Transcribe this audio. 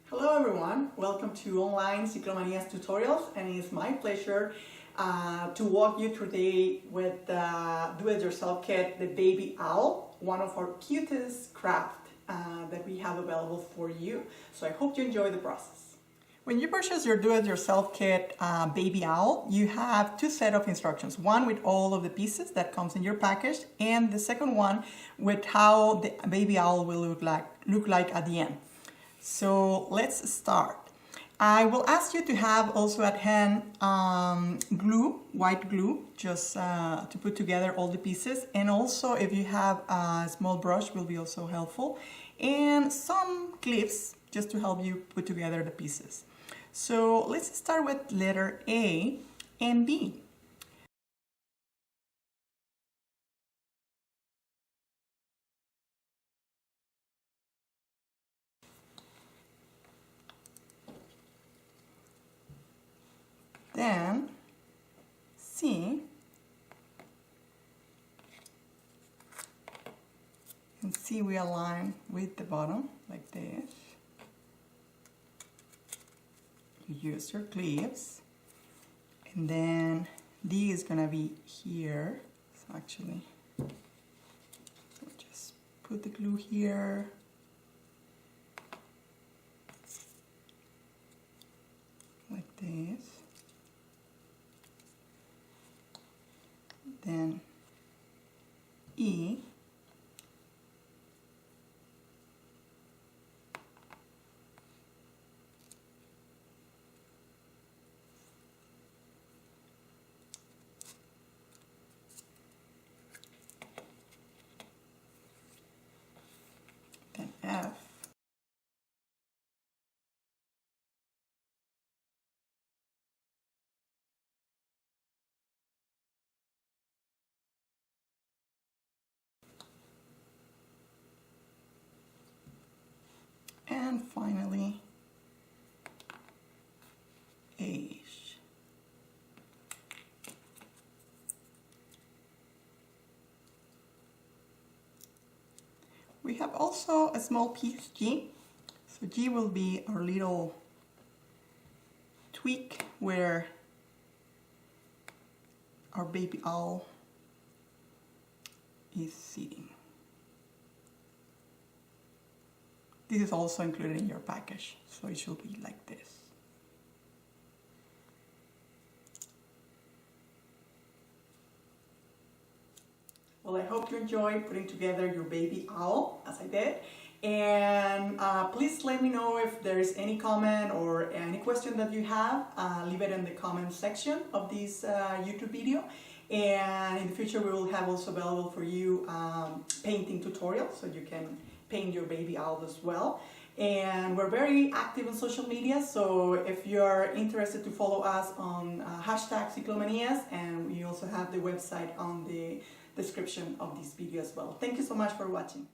Hello everyone, welcome to online Ciclomanias tutorials, and it's my pleasure to walk you through today with the do-it-yourself kit, the baby owl, one of our cutest craft that we have available for you. So I hope you enjoy the process. When you purchase your do-it-yourself kit baby owl, you have two sets of instructions. One with all of the pieces that comes in your package, and the second one with how the baby owl will look like at the end. So let's start. I will ask you to have also at hand glue, white glue, just to put together all the pieces, and also if you have a small brush will be also helpful, and some clips just to help you put together the pieces. So let's start with letter A and B. Then C, and C we align with the bottom like this. You use your clips, and then D is gonna be here. So actually, we'll just put the glue here. Like this. Then E, then F, and finally H. We have also a small piece G. So G will be our little tweak where our baby owl is sitting. This is also included in your package, so it should be like this. Well, I hope you enjoy putting together your baby owl, as I did. And please let me know if there is any comment or any question that you have. Leave it in the comment section of this YouTube video. And in the future, we will have also available for you painting tutorials, so you can paint your baby owl as well. And we're very active on social media, so if you're interested to follow us on hashtag Ciclomanias, and we also have the website on the description of this video as well. Thank you so much for watching.